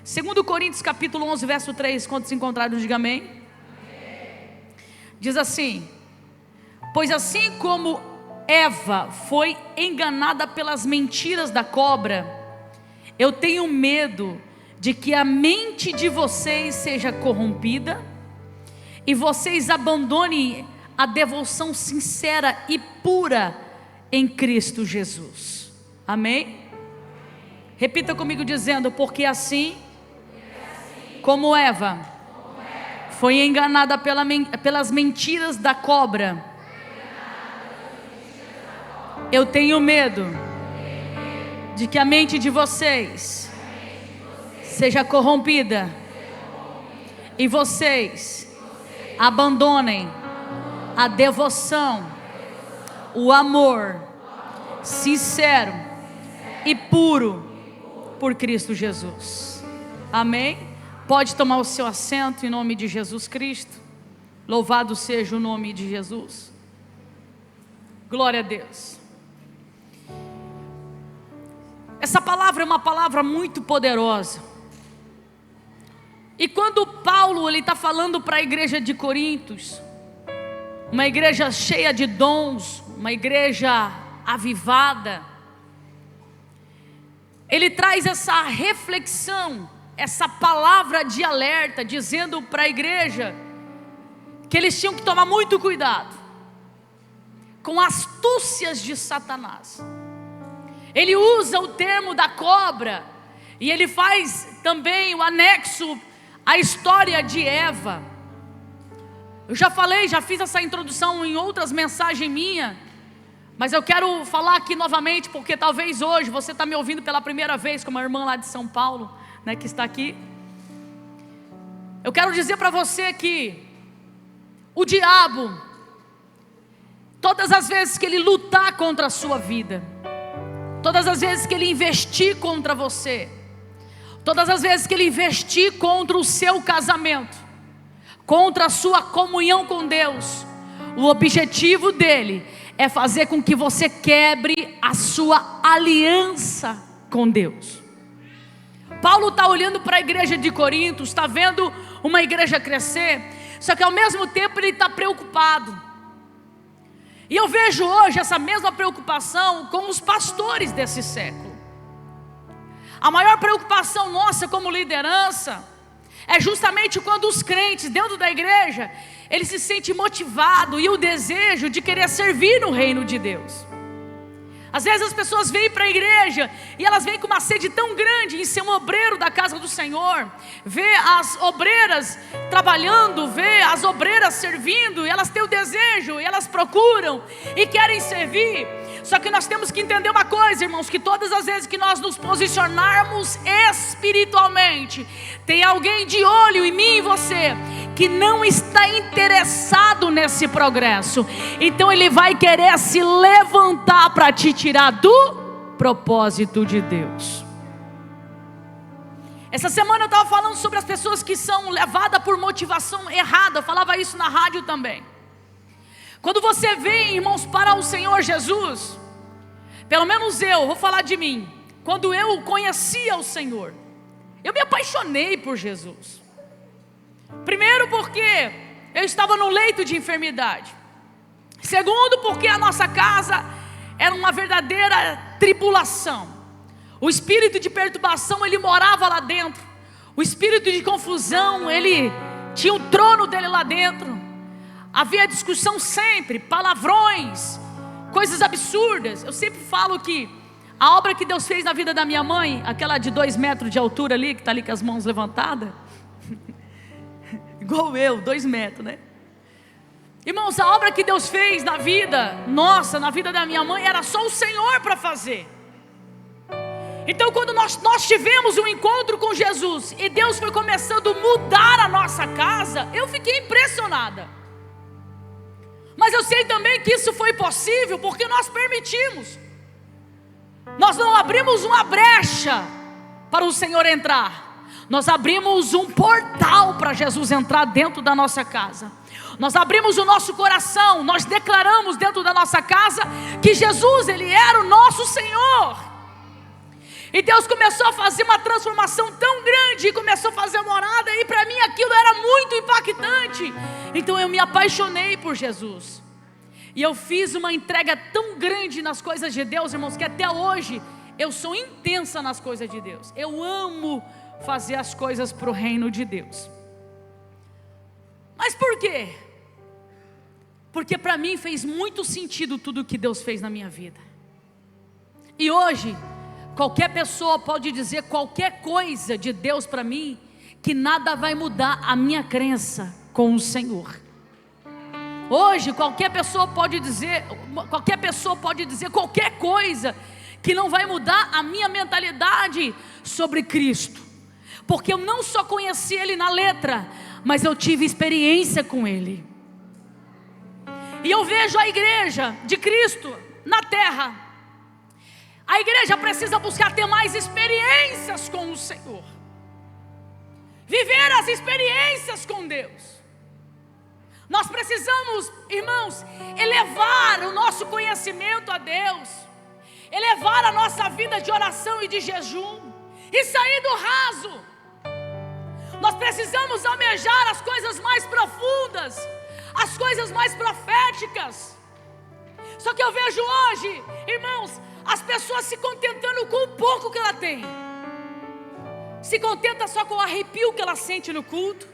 2 Coríntios capítulo 11, verso 3, quando se encontraram, diga amém. Amém. Diz assim: pois assim como Eva foi enganada pelas mentiras da cobra, eu tenho medo de que a mente de vocês seja corrompida e vocês abandonem a devoção sincera e pura em Cristo Jesus. Amém? Repita comigo dizendo: porque assim como Eva foi enganada pelas mentiras da cobra, eu tenho medo de que a mente de vocês seja corrompida e vocês abandonem a devoção, o amor sincero e puro por Cristo Jesus. Amém? Pode tomar o seu assento em nome de Jesus Cristo. Louvado seja o nome de Jesus. Glória a Deus. Essa palavra é uma palavra muito poderosa. E quando Paulo está falando para a igreja de Corintos, uma igreja cheia de dons, uma igreja avivada, ele traz essa reflexão, essa palavra de alerta, dizendo para a igreja que eles tinham que tomar muito cuidado com astúcias de Satanás. Ele usa o termo da cobra e ele faz também o anexo à história de Eva. Eu já falei, já fiz essa introdução em outras mensagens minhas, mas eu quero falar aqui novamente, porque talvez hoje você está me ouvindo pela primeira vez, como a irmã lá de São Paulo, que está aqui. Eu quero dizer para você que o diabo, todas as vezes que ele lutar contra a sua vida, todas as vezes que ele investir contra você, todas as vezes que ele investir contra o seu casamento, contra a sua comunhão com Deus, o objetivo dele é fazer com que você quebre a sua aliança com Deus. Paulo está olhando para a igreja de Corinto, está vendo uma igreja crescer, só que ao mesmo tempo ele está preocupado. E eu vejo hoje essa mesma preocupação com os pastores desse século. A maior preocupação nossa como liderança é justamente quando os crentes dentro da igreja, eles se sentem motivados e o desejo de querer servir no reino de Deus. Às vezes as pessoas vêm para a igreja e elas vêm com uma sede tão grande em ser um obreiro da casa do Senhor, vê as obreiras trabalhando, vê as obreiras servindo, e elas têm o desejo, e elas procuram e querem servir. Só que nós temos que entender uma coisa, irmãos, que todas as vezes que nós nos posicionarmos espiritualmente, tem alguém de olho em mim e você, que não está interessado nesse progresso. Então ele vai querer se levantar para te tirar do propósito de Deus. Essa semana eu estava falando sobre as pessoas que são levadas por motivação errada. Eu falava isso na rádio também. Quando você vem, irmãos, para o Senhor Jesus, pelo menos eu vou falar de mim. Quando eu conhecia o Senhor, eu me apaixonei por Jesus. Primeiro porque eu estava no leito de enfermidade. Segundo porque a nossa casa era uma verdadeira tribulação. O espírito de perturbação, ele morava lá dentro. O espírito de confusão, ele tinha o trono dele lá dentro. Havia discussão sempre, palavrões, coisas absurdas. Eu sempre falo que a obra que Deus fez na vida da minha mãe, aquela de 2 metros de altura ali, que está ali com as mãos levantadas, igual eu, 2 metros, né? Irmãos, a obra que Deus fez na vida nossa, na vida da minha mãe, era só o Senhor para fazer. Então quando nós tivemos um encontro com Jesus, e Deus foi começando a mudar a nossa casa, eu fiquei impressionada. Mas eu sei também que isso foi possível porque nós permitimos. Nós não abrimos uma brecha para o Senhor entrar. Nós abrimos um portal para Jesus entrar dentro da nossa casa. Nós abrimos o nosso coração. Nós declaramos dentro da nossa casa que Jesus, Ele era o nosso Senhor. E Deus começou a fazer uma transformação tão grande, e começou a fazer morada, e para mim aquilo era muito impactante. Então eu me apaixonei por Jesus, e eu fiz uma entrega tão grande nas coisas de Deus, irmãos, que até hoje eu sou intensa nas coisas de Deus. Eu amo fazer as coisas para o reino de Deus. Mas por quê? Porque para mim fez muito sentido tudo que Deus fez na minha vida. E hoje qualquer pessoa pode dizer qualquer coisa de Deus para mim, que nada vai mudar a minha crença com o Senhor. Hoje qualquer pessoa pode dizer qualquer coisa, que não vai mudar a minha mentalidade sobre Cristo. Porque eu não só conheci Ele na letra, mas eu tive experiência com Ele. E eu vejo a igreja de Cristo na terra. A igreja precisa buscar ter mais experiências com o Senhor, viver as experiências com Deus. Nós precisamos, irmãos, elevar o nosso conhecimento a Deus, elevar a nossa vida de oração e de jejum, e sair do raso. Nós precisamos almejar as coisas mais profundas, as coisas mais proféticas. Só que eu vejo hoje, irmãos, as pessoas se contentando com o pouco que ela tem. Se contenta só com o arrepio que ela sente no culto.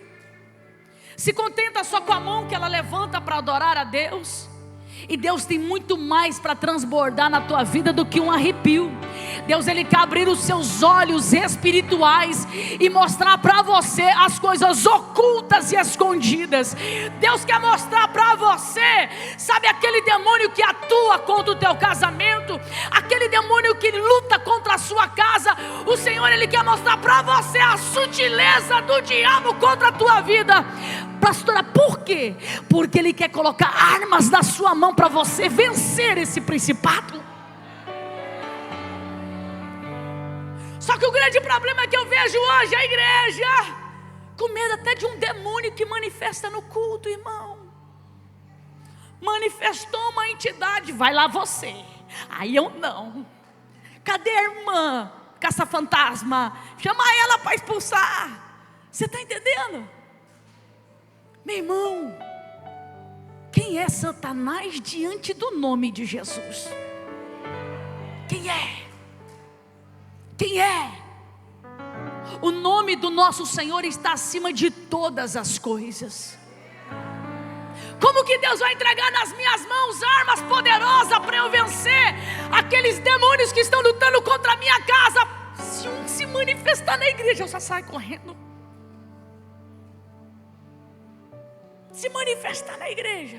Se contenta só com a mão que ela levanta para adorar a Deus. E Deus tem muito mais para transbordar na tua vida do que um arrepio. Deus, Ele quer abrir os seus olhos espirituais e mostrar para você as coisas ocultas e escondidas. Deus quer mostrar para você, sabe, aquele demônio que atua contra o teu casamento, aquele demônio que luta contra a sua casa. O Senhor, Ele quer mostrar para você a sutileza do diabo contra a tua vida. Pastora, por quê? Porque Ele quer colocar armas na sua mão para você vencer esse principado. Só que o grande problema é que eu vejo hoje a igreja com medo até de um demônio que manifesta no culto, irmão. Manifestou uma entidade, vai lá você. Aí eu não. Cadê a irmã caça-fantasma? Chama ela para expulsar. Você está entendendo? Meu irmão, quem é Satanás diante do nome de Jesus? Quem é? Quem é? O nome do nosso Senhor está acima de todas as coisas. Como que Deus vai entregar nas minhas mãos armas poderosas para eu vencer aqueles demônios que estão lutando contra a minha casa? Se um se manifestar na igreja, eu só saio correndo. Se manifestar na igreja,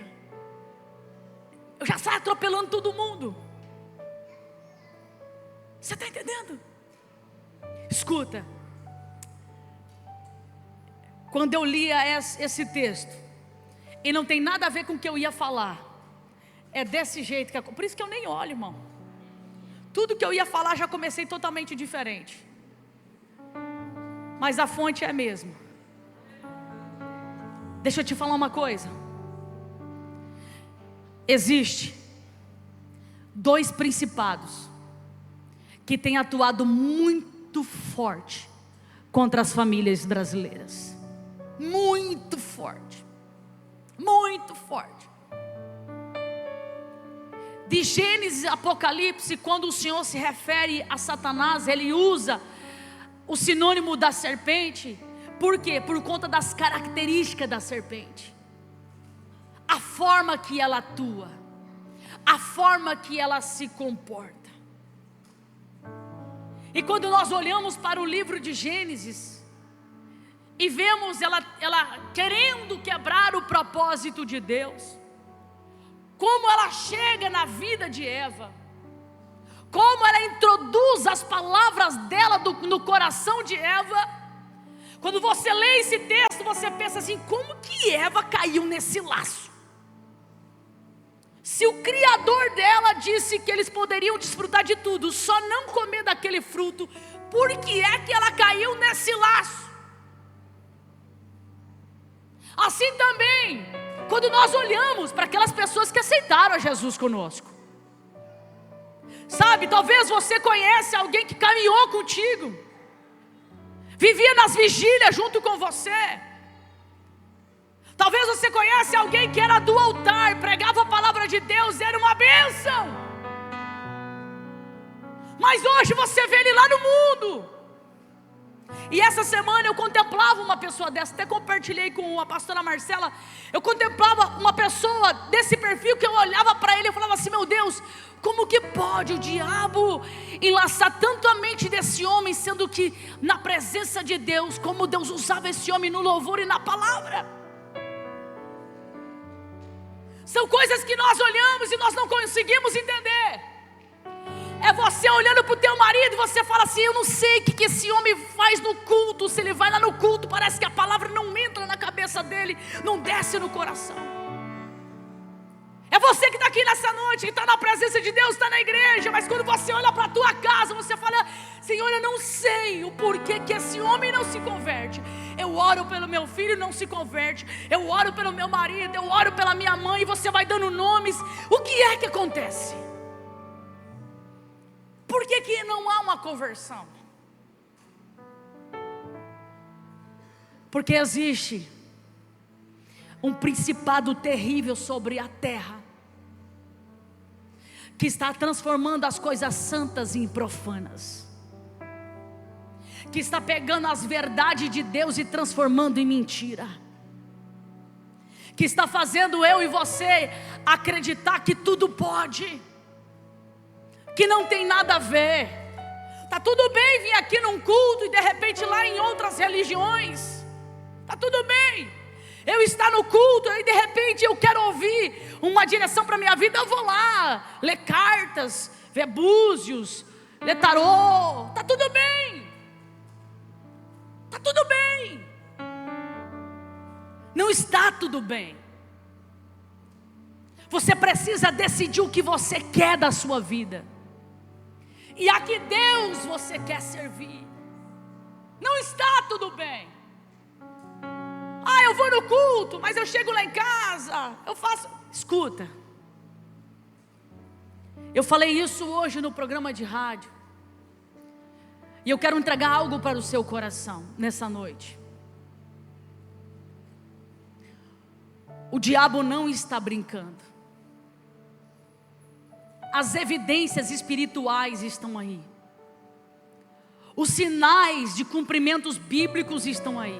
eu já saio atropelando todo mundo. Você está entendendo? Escuta, quando eu lia esse texto, e não tem nada a ver com o que eu ia falar, é desse jeito que por isso que eu nem olho, irmão. Tudo que eu ia falar já comecei totalmente diferente, mas a fonte é a mesma. Deixa eu te falar uma coisa. Existe 2 principados que têm atuado muito forte contra as famílias brasileiras. Muito forte. Muito forte. De Gênesis a Apocalipse, quando o Senhor se refere a Satanás, Ele usa o sinônimo da serpente. Por quê? Por conta das características da serpente. A forma que ela atua, a forma que ela se comporta. E quando nós olhamos para o livro de Gênesis e vemos ela querendo quebrar o propósito de Deus, como ela chega na vida de Eva, como ela introduz as palavras dela no coração de Eva. Quando você lê esse texto, você pensa assim: como que Eva caiu nesse laço? Se o Criador dela disse que eles poderiam desfrutar de tudo, só não comer daquele fruto, por que é que ela caiu nesse laço? Assim também, quando nós olhamos para aquelas pessoas que aceitaram a Jesus conosco, Sabe, talvez você conhece alguém que caminhou contigo, vivia nas vigílias junto com você. Talvez você conhece alguém que era do altar, pregava a palavra de Deus, era uma bênção. Mas hoje você vê ele lá no mundo. E essa semana eu contemplava uma pessoa dessa, até compartilhei com a pastora Marcela. Eu contemplava uma pessoa desse perfil, que eu olhava para ele e falava assim: meu Deus, como que pode o diabo enlaçar tanto a mente desse homem, sendo que na presença de Deus, como Deus usava esse homem no louvor e na palavra. São coisas que nós olhamos e nós não conseguimos entender. É você olhando para o teu marido e você fala assim: eu não sei o que esse homem faz no culto. Se ele vai lá no culto, parece que a palavra não entra na cabeça dele, não desce no coração. É você que está aqui nessa noite, que está na presença de Deus, está na igreja, mas quando você olha para a tua casa, você fala: Senhor, eu não sei o porquê que esse homem não se converte. Eu oro pelo meu filho, não se converte. Eu oro pelo meu marido, eu oro pela minha mãe, e você vai dando nomes. O que é que acontece? Por que não há uma conversão? Porque existe um principado terrível sobre a terra, que está transformando as coisas santas em profanas, que está pegando as verdades de Deus e transformando em mentira, que está fazendo eu e você acreditar que tudo pode, que não tem nada a ver. Está tudo bem vir aqui num culto e de repente lá em outras religiões, está tudo bem. Eu estar no culto e de repente eu quero ouvir uma direção para a minha vida, eu vou lá ler cartas, ver búzios, ler tarô. Está tudo bem. Está tudo bem. Não está tudo bem. Você precisa decidir o que você quer da sua vida, e a que Deus você quer servir. Não está tudo bem. Eu vou no culto, mas eu chego lá em casa, eu faço... Escuta, eu falei isso hoje no programa de rádio, e eu quero entregar algo para o seu coração nessa noite. O diabo não está brincando. As evidências espirituais estão aí. Os sinais de cumprimentos bíblicos estão aí.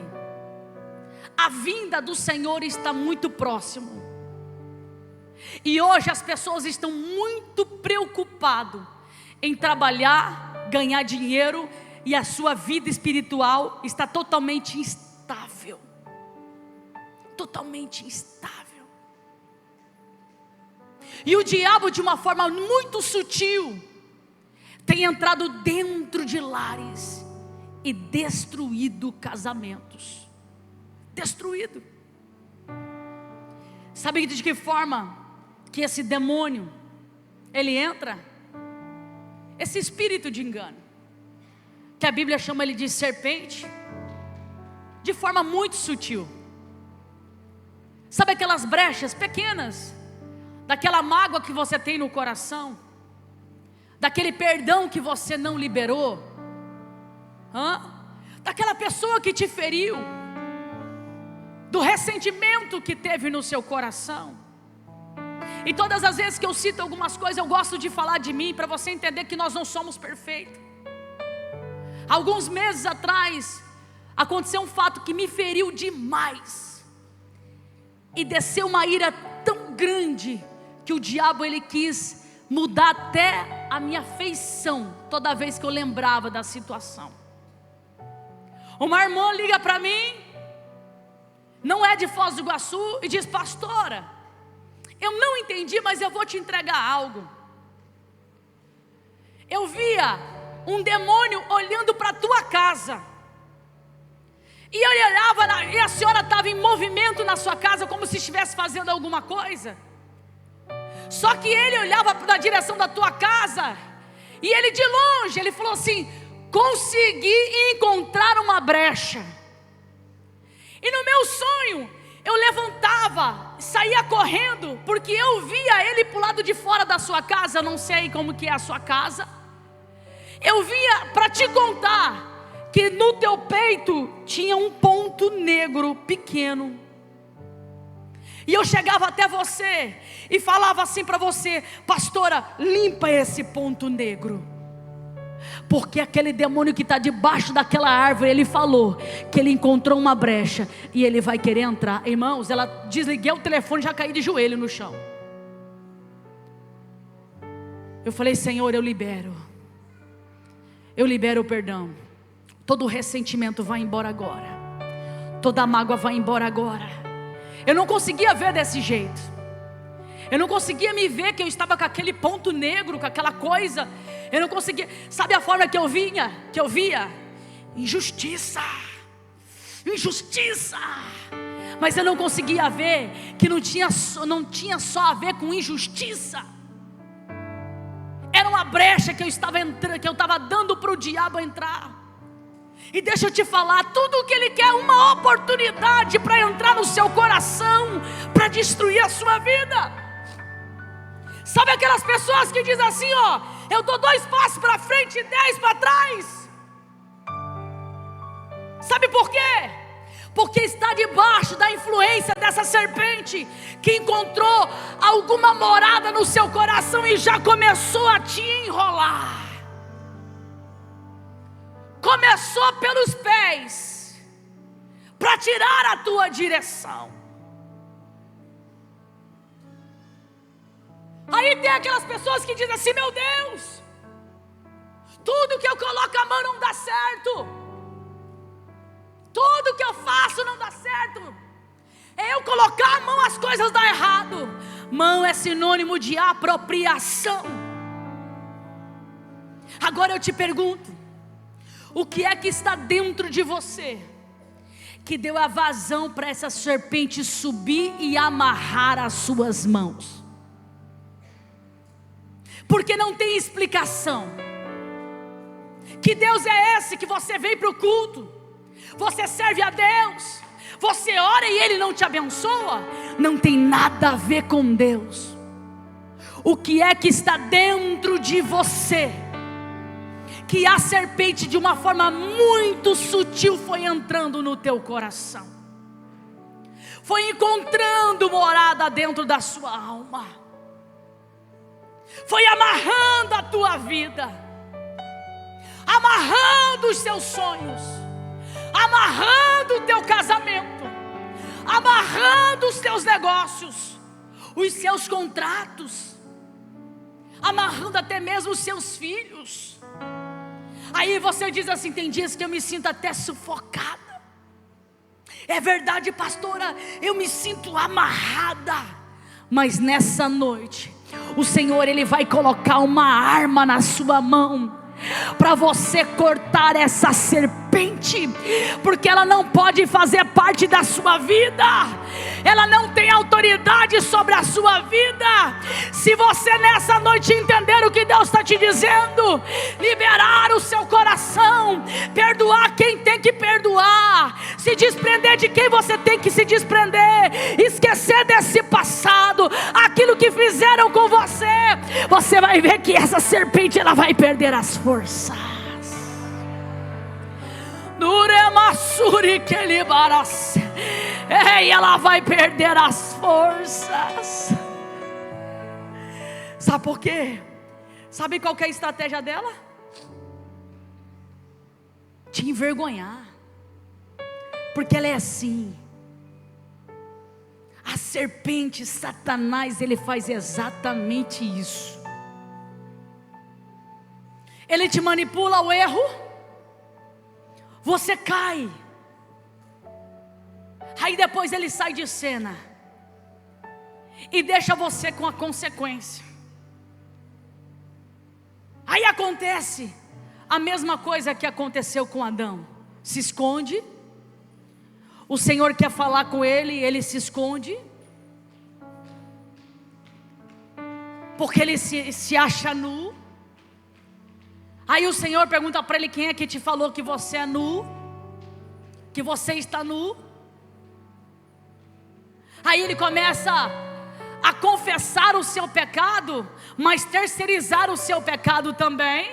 A vinda do Senhor está muito próximo. E hoje as pessoas estão muito preocupadas em trabalhar, ganhar dinheiro, e a sua vida espiritual está totalmente instável. Totalmente instável. E o diabo, de uma forma muito sutil, tem entrado dentro de lares e destruído casamentos. Destruído. Sabe de que forma que esse demônio, ele entra? Esse espírito de engano, que a Bíblia chama ele de serpente, de forma muito sutil. Sabe aquelas brechas pequenas, daquela mágoa que você tem no coração, daquele perdão que você não liberou, daquela pessoa que te feriu, do ressentimento que teve no seu coração. E todas as vezes que eu cito algumas coisas, eu gosto de falar de mim, para você entender que nós não somos perfeitos. Alguns meses atrás, aconteceu um fato que me feriu demais, e desceu uma ira tão grande, que o diabo ele quis mudar até a minha feição, toda vez que eu lembrava da situação. Uma irmã liga para mim, não é de Foz do Iguaçu, e diz: pastora, eu não entendi, mas eu vou te entregar algo. Eu via um demônio olhando para a tua casa, e ele olhava, e a senhora estava em movimento na sua casa, como se estivesse fazendo alguma coisa. Só que ele olhava na direção da tua casa, e ele de longe, ele falou assim: consegui encontrar uma brecha. E no meu sonho, Eu levantava, saía correndo, porque eu via ele para o lado de fora da sua casa. Eu não sei como que é a sua casa. Eu via, para te contar, que no teu peito tinha um ponto negro pequeno. E eu chegava até você e falava assim para você: pastora, limpa esse ponto negro. Porque aquele demônio que está debaixo daquela árvore, ele falou que ele encontrou uma brecha e ele vai querer entrar. Irmãos, ela desliguei o telefone e já caí de joelho no chão. Eu falei: Senhor, eu libero o perdão. Todo o ressentimento vai embora agora. Toda a mágoa vai embora agora. Eu não conseguia ver desse jeito. Eu não conseguia me ver que eu estava com aquele ponto negro, com aquela coisa. Eu não conseguia. Sabe a forma que eu via? Injustiça. Mas eu não conseguia ver que não tinha só a ver com injustiça. Era uma brecha que eu estava dando para o diabo entrar. E deixa eu te falar, tudo o que ele quer é uma oportunidade para entrar no seu coração, para destruir a sua vida. Sabe aquelas pessoas que dizem assim, ó: eu dou 2 passos para frente e 10 para trás. Sabe por quê? Porque está debaixo da influência dessa serpente, que encontrou alguma morada no seu coração e já começou a te enrolar. Começou pelos pés, para tirar a tua direção. Aí tem aquelas pessoas que dizem assim: meu Deus, tudo que eu coloco a mão não dá certo, tudo que eu faço não dá certo. É eu colocar a mão, as coisas dão errado. Mão é sinônimo de apropriação. Agora eu te pergunto: o que é que está dentro de você que deu a vazão para essa serpente subir e amarrar as suas mãos? Porque não tem explicação. Que Deus é esse que você vem para o culto, você serve a Deus, você ora e Ele não te abençoa? Não tem nada a ver com Deus. O que é que está dentro de você que a serpente, de uma forma muito sutil, foi entrando no teu coração, foi encontrando morada dentro da sua alma, foi amarrando a tua vida, amarrando os seus sonhos, amarrando o teu casamento, amarrando os teus negócios, os seus contratos, amarrando até mesmo os seus filhos. Aí você diz assim: tem dias que eu me sinto até sufocada. É verdade, pastora, eu me sinto amarrada. Mas nessa noite, o Senhor, Ele vai colocar uma arma na sua mão, para você cortar essa serpente, porque ela não pode fazer parte da sua vida, ela não tem autoridade sobre a sua vida. Se você nessa noite entender o que Deus está te dizendo, liberar o seu coração, perdoar quem tem que perdoar, se desprender de quem você tem que se desprender, esquecer desse passado, aquilo que fizeram com você, você vai ver que essa serpente, ela vai perder as forças. Ei, ela vai perder as forças. Sabe por quê? Sabe qual que é a estratégia dela? Te envergonhar. Porque ela é assim. A serpente, Satanás, ele faz exatamente isso. Ele te manipula ao erro, você cai, aí depois ele sai de cena e deixa você com a consequência. Aí acontece a mesma coisa que aconteceu com Adão: se esconde, o Senhor quer falar com ele, ele se esconde, porque ele se acha nu. Aí o Senhor pergunta para ele: quem é que te falou que você é nu? Que você está nu? Aí ele começa a confessar o seu pecado, mas terceirizar o seu pecado também.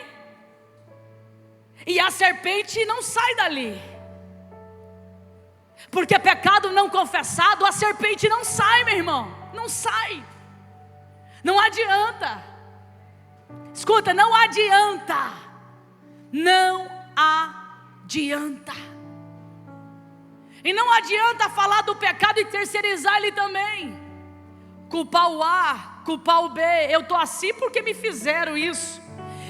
E a serpente não sai dali, porque pecado não confessado, a serpente não sai, meu irmão. Não sai. Não adianta. Escuta, não adianta. Não adianta. E não adianta falar do pecado e terceirizar ele também. Culpar o A, culpar o B. Eu estou assim porque me fizeram isso.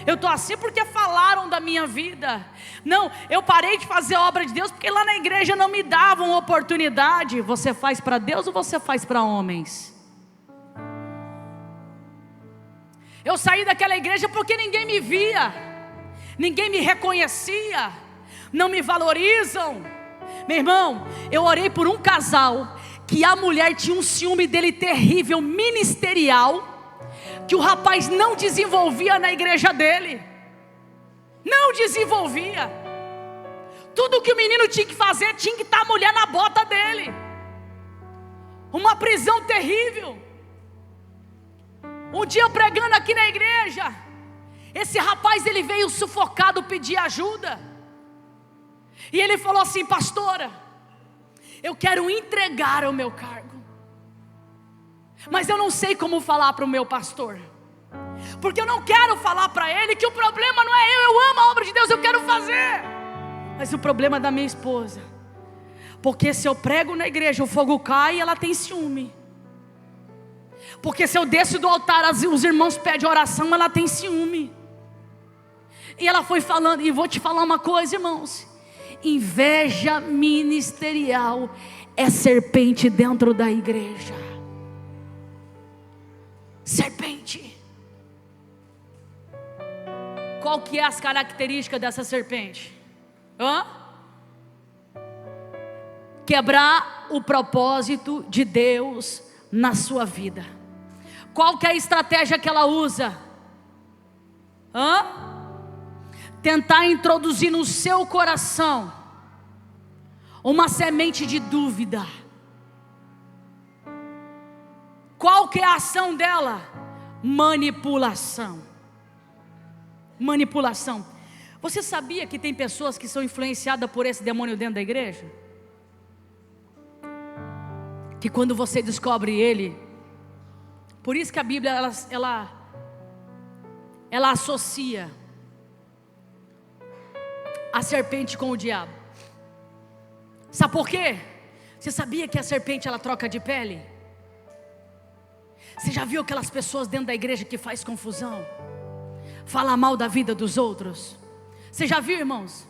Eu estou assim porque falaram da minha vida. Não, eu parei de fazer a obra de Deus porque lá na igreja não me davam oportunidade. Você faz para Deus ou você faz para homens? Eu saí daquela igreja porque ninguém me via, ninguém me reconhecia, não me valorizam. Meu irmão, eu orei por um casal que a mulher tinha um ciúme dele terrível, ministerial, que o rapaz não desenvolvia na igreja dele. Não desenvolvia. Tudo que o menino tinha que fazer, tinha que estar a mulher na bota dele. Uma prisão terrível. Um dia eu pregando aqui na igreja, esse rapaz ele veio sufocado pedir ajuda. E ele falou assim: pastora, eu quero entregar o meu cargo, mas eu não sei como falar para o meu pastor, porque eu não quero falar para ele que o problema não é eu amo a obra de Deus, eu quero fazer, mas o problema é da minha esposa, porque se eu prego na igreja o fogo cai e ela tem ciúme, porque se eu desço do altar os irmãos pedem oração, ela tem ciúme. E ela foi falando, e vou te falar uma coisa, irmãos, inveja ministerial é serpente dentro da igreja. Serpente. Qual que é as características dessa serpente? Quebrar o propósito de Deus na sua vida. Qual que é a estratégia que ela usa? Tentar introduzir no seu coração uma semente de dúvida. Qual que é a ação dela? Manipulação. Manipulação. Você sabia que tem pessoas que são influenciadas por esse demônio dentro da igreja? Que quando você descobre ele, por isso que a Bíblia ela associa a serpente com o diabo. Sabe por quê? Você sabia que a serpente ela troca de pele? Você já viu aquelas pessoas dentro da igreja que faz confusão, fala mal da vida dos outros? Você já viu, irmãos,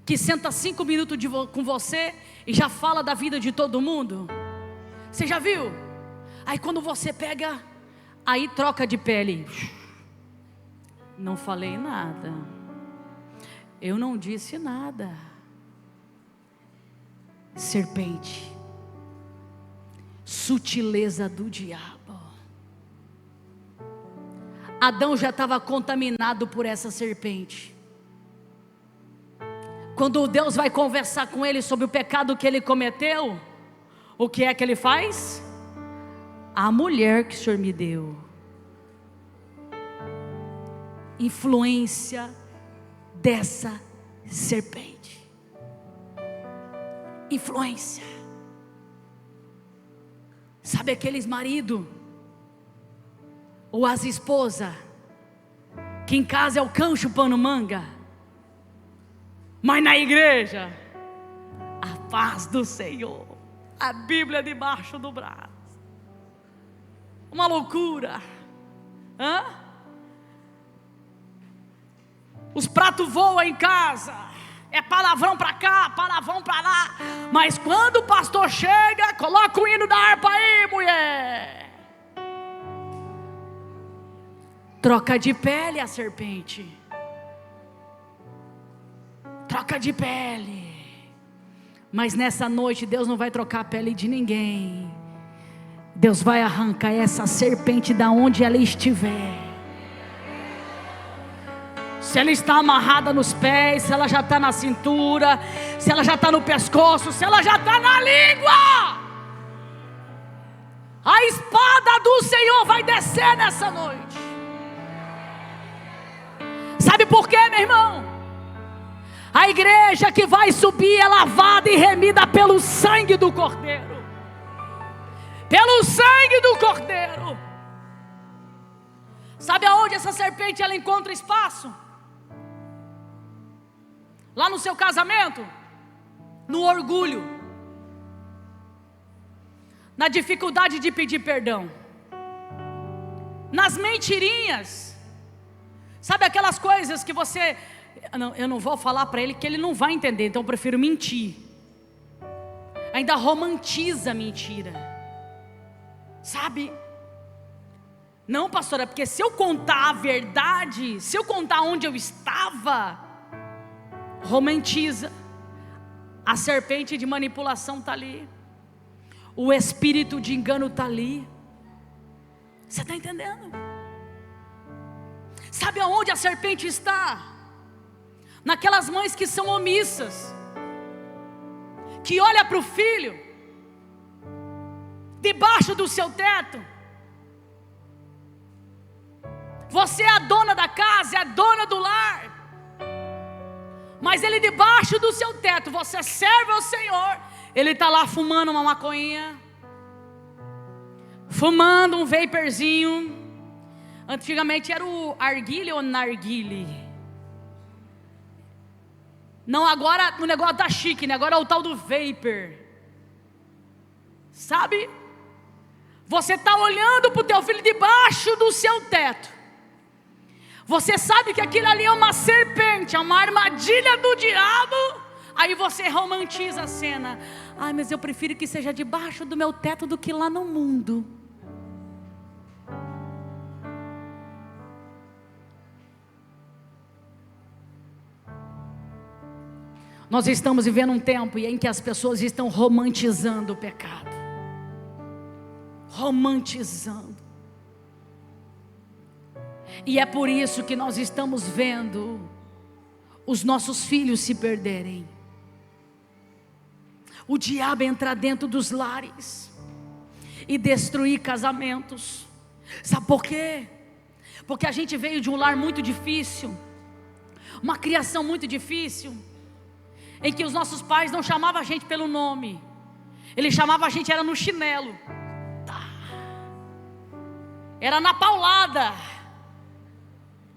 que senta 5 minutos com você e já fala da vida de todo mundo? Você já viu? Aí quando você pega, aí troca de pele. Não falei nada, eu não disse nada. Serpente, sutileza do diabo. Adão já estava contaminado por essa serpente. Quando Deus vai conversar com ele sobre o pecado que ele cometeu, o que é que ele faz? A mulher que o Senhor me deu. Influência dessa serpente. Influência. Sabe aqueles maridos ou as esposas que em casa é o cão chupando manga, mas na igreja a paz do Senhor, a Bíblia debaixo do braço. Uma loucura. Os pratos voam em casa, é palavrão para cá, palavrão para lá, mas quando o pastor chega, coloca o hino da harpa aí, mulher. Troca de pele a serpente. Troca de pele. Mas nessa noite Deus não vai trocar a pele de ninguém. Deus vai arrancar essa serpente da onde ela estiver. Se ela está amarrada nos pés, se ela já está na cintura, se ela já está no pescoço, se ela já está na língua, A espada do Senhor vai descer nessa noite. Sabe por quê, meu irmão? A igreja que vai subir é lavada e remida pelo sangue do Cordeiro. Pelo sangue do Cordeiro. Sabe aonde essa serpente ela encontra espaço? Lá no seu casamento? No orgulho. Na dificuldade de pedir perdão. Nas mentirinhas. Sabe aquelas coisas que você... Não, eu não vou falar para ele que ele não vai entender, então eu prefiro mentir. Ainda romantiza a mentira. Sabe? Não, pastora, porque se eu contar a verdade, se eu contar onde eu estava, romantiza. A serpente de manipulação está ali. O espírito de engano está ali. Você está entendendo? Sabe aonde a serpente está? Naquelas mães que são omissas, que olha para o filho debaixo do seu teto. Você é a dona da casa, é a dona do lar, mas ele debaixo do seu teto, você serve ao Senhor, ele está lá fumando uma maconhinha, fumando um vaporzinho. Antigamente era o arguile ou narguile. Não, agora o negócio tá chique, né? Agora é o tal do vapor. Sabe? Você está olhando para o teu filho debaixo do seu teto. Você sabe que aquilo ali é uma serpente, é uma armadilha do diabo. Aí você romantiza a cena. Ai, mas eu prefiro que seja debaixo do meu teto do que lá no mundo. Nós estamos vivendo um tempo em que as pessoas estão romantizando o pecado. Romantizando. E é por isso que nós estamos vendo os nossos filhos se perderem. O diabo entrar dentro dos lares e destruir casamentos. Sabe por quê? Porque a gente veio de um lar muito difícil, uma criação muito difícil, em que os nossos pais não chamavam a gente pelo nome, eles chamavam a gente era no chinelo, era na paulada,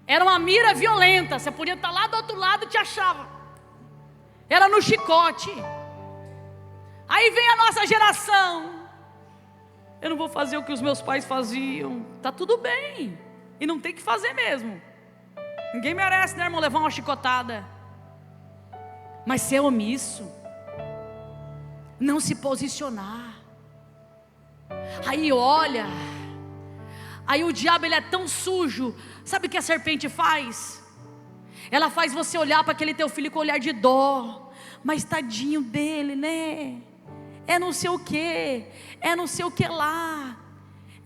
era uma mira violenta. Você podia estar lá do outro lado e te achava, era no chicote. Aí vem a nossa geração, eu não vou fazer o que os meus pais faziam, tá tudo bem, e não tem que fazer mesmo. Ninguém merece, né, irmão, levar uma chicotada. Mas ser omisso, não se posicionar. Aí olha, aí o diabo ele é tão sujo. Sabe o que a serpente faz? Ela faz você olhar para aquele teu filho com olhar de dó. Mas tadinho dele, né? É não sei o que, é não sei o que lá.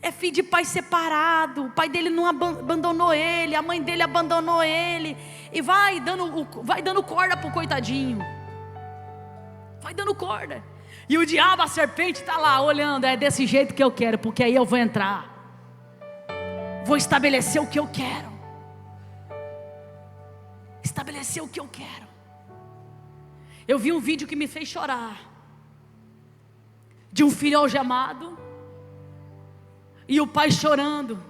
É filho de pai separado, o pai dele não abandonou ele, a mãe dele abandonou ele. E vai dando corda pro coitadinho. Vai dando corda. E o diabo, a serpente está lá olhando. É desse jeito que eu quero, porque aí eu vou entrar, vou estabelecer o que eu quero. Estabelecer o que eu quero. Eu vi um vídeo que me fez chorar, de um filho algemado, e o pai chorando,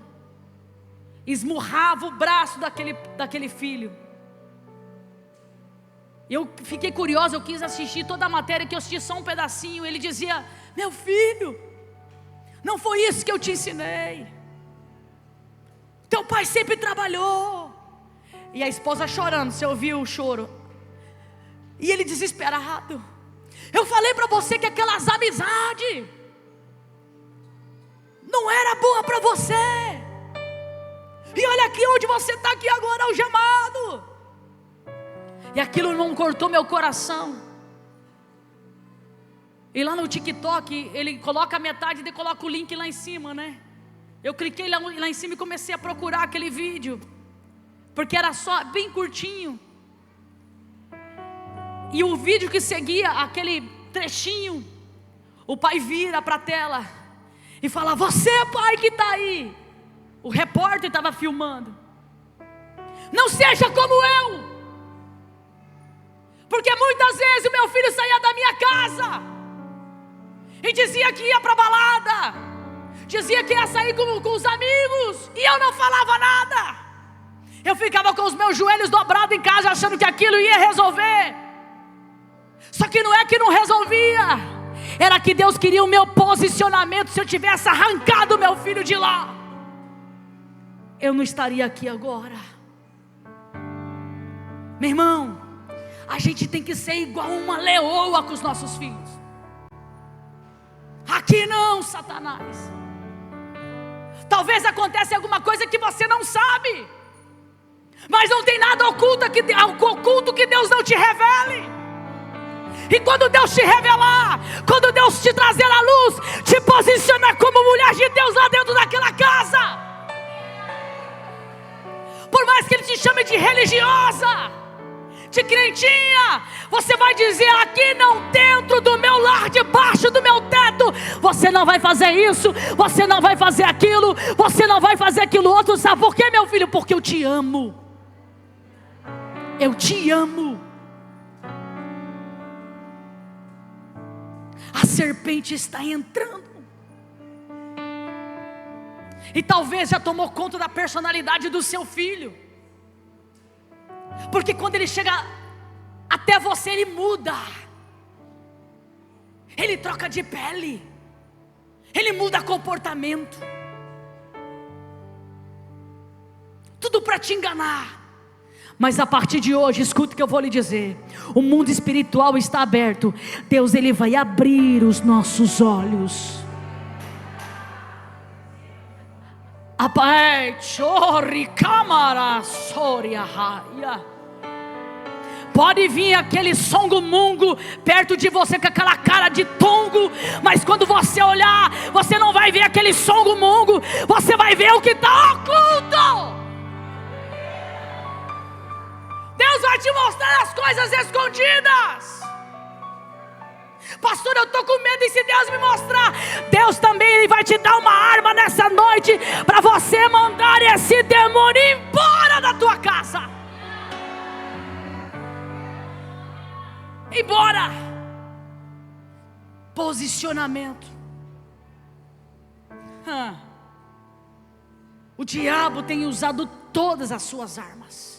esmurrava o braço daquele filho. Eu fiquei curiosa, eu quis assistir toda a matéria, que eu assisti só um pedacinho. Ele dizia: meu filho, não foi isso que eu te ensinei, teu pai sempre trabalhou. E a esposa chorando, você ouviu o choro? E ele desesperado: eu falei para você que aquelas amizades não era boa para você, e olha aqui onde você está aqui agora, algemado. E aquilo não cortou meu coração. E lá no TikTok, ele coloca a metade e coloca o link lá em cima, né? Eu cliquei lá em cima e comecei a procurar aquele vídeo, porque era só bem curtinho. E o vídeo que seguia aquele trechinho, o pai vira para a tela e falar: você, pai, que está aí. O repórter estava filmando. Não seja como eu, porque muitas vezes o meu filho saía da minha casa e dizia que ia para a balada, dizia que ia sair com os amigos, e eu não falava nada. Eu ficava com os meus joelhos dobrados em casa, achando que aquilo ia resolver. Só que não é que não resolvia, era que Deus queria o meu posicionamento. Se eu tivesse arrancado o meu filho de lá, eu não estaria aqui agora. Meu irmão, a gente tem que ser igual uma leoa com os nossos filhos. Aqui não, Satanás. Talvez aconteça alguma coisa que você não sabe, mas não tem nada oculto que Deus não te revele. E quando Deus te revelar, quando Deus te trazer a luz, te posicionar como mulher de Deus lá dentro daquela casa. Por mais que Ele te chame de religiosa, de crentinha, você vai dizer: aqui não, dentro do meu lar, debaixo do meu teto, você não vai fazer isso, você não vai fazer aquilo, você não vai fazer aquilo outro. Sabe por quê, meu filho? Porque eu te amo. Eu te amo. A serpente está entrando, e talvez já tomou conta da personalidade do seu filho, porque quando ele chega até você, ele muda, ele troca de pele, ele muda comportamento, tudo para te enganar. Mas a partir de hoje, escuta o que eu vou lhe dizer: o mundo espiritual está aberto. Deus, Ele vai abrir os nossos olhos. Pode vir aquele songo-mungo perto de você com aquela cara de tongo, mas quando você olhar, você não vai ver aquele songo-mungo, você vai ver o que está oculto. Deus vai te mostrar as coisas escondidas. Pastor, eu estou com medo, e se Deus me mostrar? Deus também, Ele vai te dar uma arma nessa noite, para você mandar esse demônio embora da tua casa. Embora. Posicionamento. O diabo tem usado todas as suas armas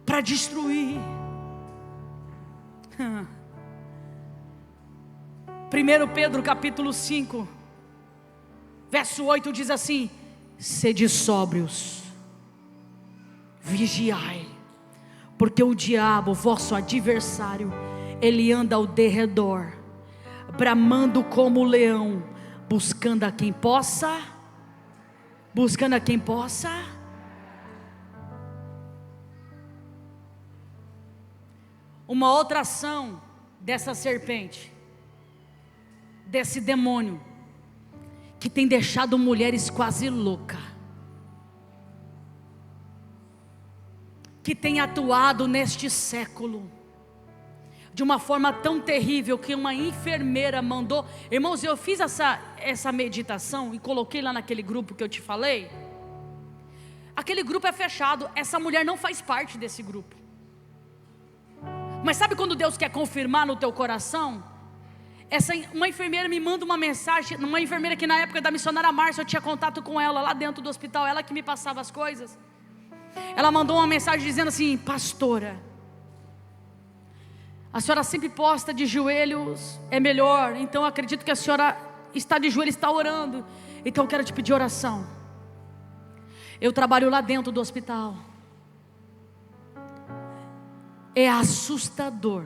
para destruir. 1 Pedro capítulo 5, verso 8 diz assim: sede sóbrios, vigiai, porque o diabo, vosso adversário, ele anda ao derredor, bramando como leão, buscando a quem possa. Uma outra ação dessa serpente, desse demônio, que tem deixado mulheres quase loucas, que tem atuado neste século, de uma forma tão terrível, que uma enfermeira mandou. Irmãos, eu fiz essa meditação e coloquei lá naquele grupo que eu te falei. Aquele grupo é fechado, essa mulher não faz parte desse grupo. Mas sabe quando Deus quer confirmar no teu coração? Uma enfermeira me manda uma mensagem, uma enfermeira que na época da missionária Márcia eu tinha contato com ela lá dentro do hospital, ela que me passava as coisas. Ela mandou uma mensagem dizendo assim: pastora, a senhora sempre posta de joelhos, é melhor, então eu acredito que a senhora está de joelhos, está orando, então eu quero te pedir oração. Eu trabalho lá dentro do hospital. É assustador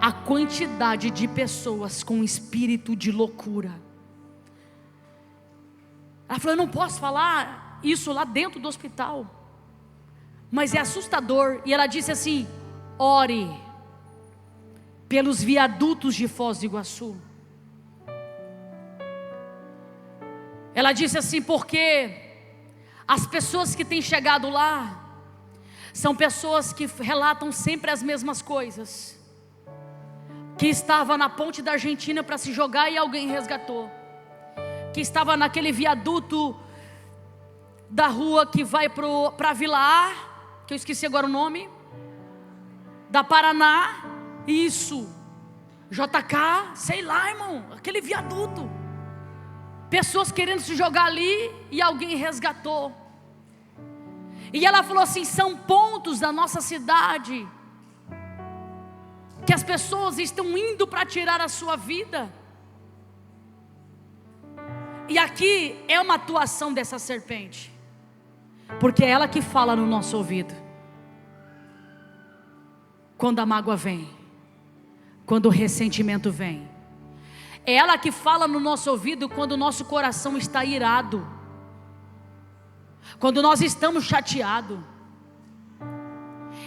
a quantidade de pessoas com espírito de loucura. Ela falou: eu não posso falar isso lá dentro do hospital, mas é assustador. E ela disse assim: ore pelos viadutos de Foz do Iguaçu. Ela disse assim: porque as pessoas que têm chegado lá são pessoas que relatam sempre as mesmas coisas. que estava na ponte da Argentina para se jogar e alguém resgatou, que estava naquele viaduto da rua que vai para Vila A, que eu esqueci agora o nome, da Paraná, isso, JK, sei lá, irmão, aquele viaduto, pessoas querendo se jogar ali e alguém resgatou. E ela falou assim: são pontos da nossa cidade que as pessoas estão indo para tirar a sua vida. E aqui é uma atuação dessa serpente, porque é ela que fala no nosso ouvido quando a mágoa vem, quando o ressentimento vem. É ela que fala no nosso ouvido quando o nosso coração está irado, quando nós estamos chateados.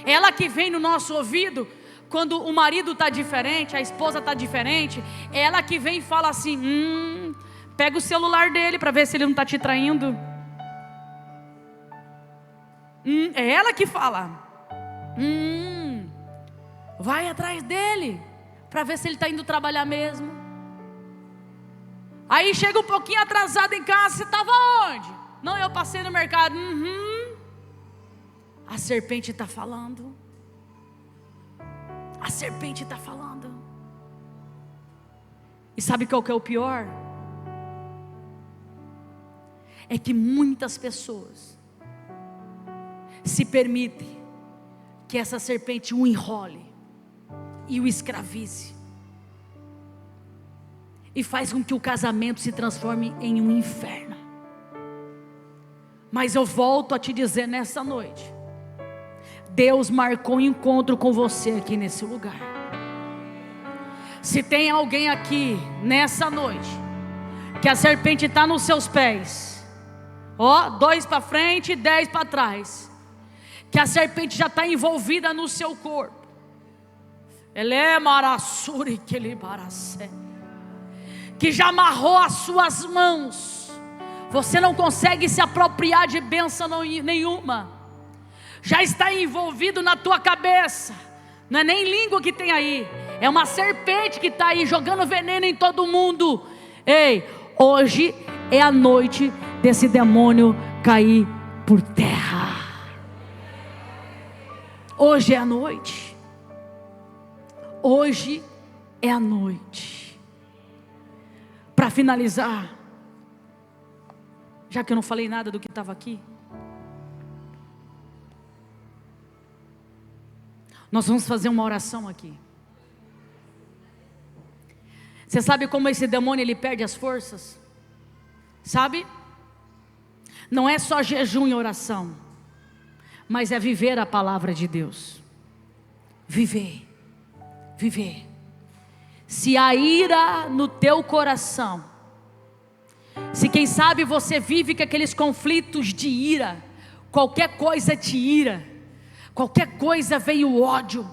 É ela que vem no nosso ouvido quando o marido está diferente, a esposa está diferente. É ela que vem e fala assim: pega o celular dele para ver se ele não está te traindo. É ela que fala: vai atrás dele para ver se ele está indo trabalhar mesmo. Aí chega um pouquinho atrasado em casa: você estava onde? Não, eu passei no mercado. A serpente está falando. A serpente está falando. E sabe qual que é o pior? É que muitas pessoas se permitem que essa serpente o enrole e o escravize, e faz com que o casamento se transforme em um inferno. Mas eu volto a te dizer nessa noite: Deus marcou um encontro com você aqui nesse lugar. Se tem alguém aqui nessa noite que a serpente está nos seus pés, 2 para frente e 10 para trás, que a serpente já está envolvida no seu corpo, que já amarrou as suas mãos, você não consegue se apropriar de bênção nenhuma, já está envolvido na tua cabeça. Não é nem língua que tem aí, é uma serpente que está aí jogando veneno em todo mundo. Ei, hoje é a noite desse demônio cair por terra. Hoje é a noite. Hoje é a noite. Para finalizar, já que eu não falei nada do que estava aqui, nós vamos fazer uma oração aqui. Você sabe como esse demônio ele perde as forças? Sabe? Não é só jejum e oração, mas é viver a palavra de Deus. Viver. Viver. Se há ira no teu coração, se quem sabe você vive com aqueles conflitos de ira, qualquer coisa te ira, qualquer coisa vem o ódio,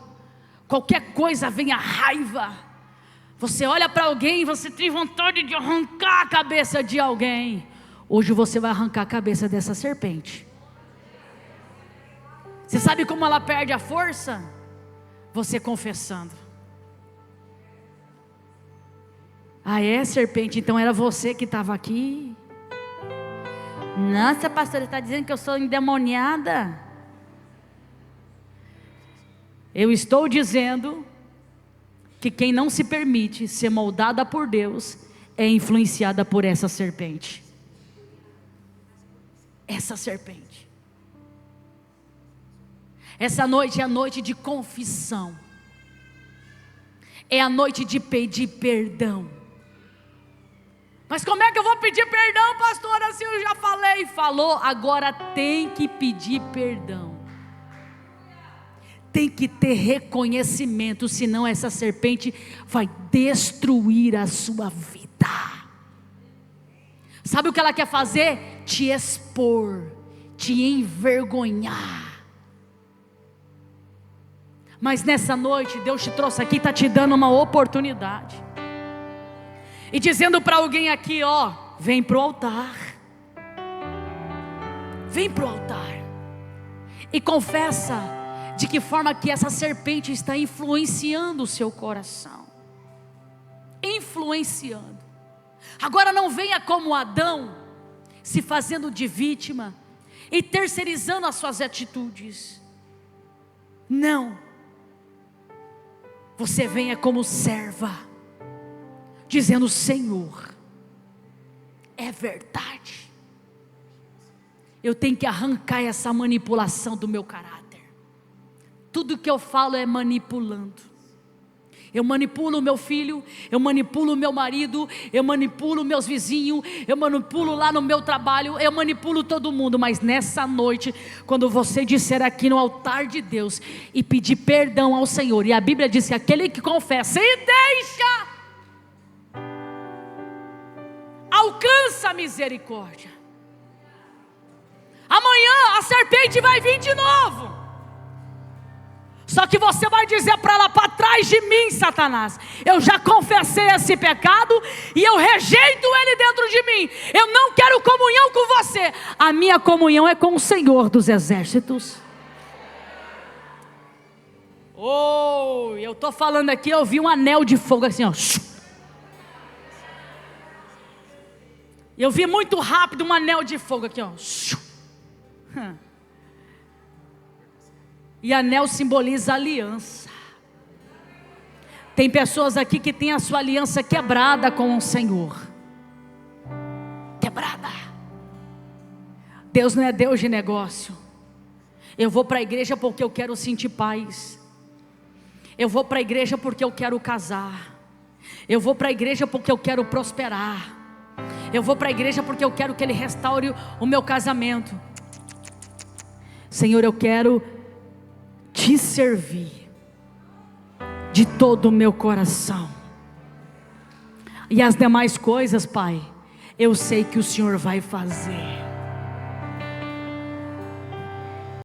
qualquer coisa vem a raiva, você olha para alguém e você tem vontade de arrancar a cabeça de alguém. Hoje você vai arrancar a cabeça dessa serpente. Você sabe como ela perde a força? Você confessando. Ah, é, serpente? Então era você que estava aqui? Nossa, pastora, está dizendo que eu sou endemoniada? Eu estou dizendo que quem não se permite ser moldada por Deus é influenciada por essa serpente. Essa serpente. Essa noite é a noite de confissão. É a noite de pedir perdão. Mas como é que eu vou pedir perdão, pastor? Assim eu já falei. Falou, agora tem que pedir perdão. Tem que ter reconhecimento, senão essa serpente vai destruir a sua vida. Sabe o que ela quer fazer? Te expor, te envergonhar. Mas nessa noite Deus te trouxe aqui, está te dando uma oportunidade, e dizendo para alguém aqui, vem para o altar. Vem para o altar e confessa de que forma que essa serpente está influenciando o seu coração. influenciando. Agora não venha como Adão, se fazendo de vítima e terceirizando as suas atitudes. Não. Você venha como serva, dizendo: Senhor, é verdade. Eu tenho que arrancar essa manipulação do meu caráter. Tudo que eu falo é manipulando. Eu manipulo o meu filho, eu manipulo o meu marido, eu manipulo meus vizinhos, eu manipulo lá no meu trabalho, eu manipulo todo mundo. Mas nessa noite, quando você disser aqui no altar de Deus e pedir perdão ao Senhor, e a Bíblia diz que aquele que confessa e deixa, alcança a misericórdia. Amanhã a serpente vai vir de novo. Só que você vai dizer para ela: para trás de mim, Satanás, eu já confessei esse pecado e eu rejeito ele dentro de mim. Eu não quero comunhão com você. A minha comunhão é com o Senhor dos exércitos. Oh, eu estou falando aqui, eu vi um anel de fogo assim, ó. Eu vi muito rápido um anel de fogo aqui, ó. E anel simboliza aliança. Tem pessoas aqui que têm a sua aliança quebrada com o Senhor. Quebrada. Deus não é Deus de negócio. Eu vou para a igreja porque eu quero sentir paz. Eu vou para a igreja porque eu quero casar. Eu vou para a igreja porque eu quero prosperar. Eu vou para a igreja porque eu quero que Ele restaure o meu casamento. Senhor, eu quero te servir de todo o meu coração. E as demais coisas, Pai, eu sei que o Senhor vai fazer.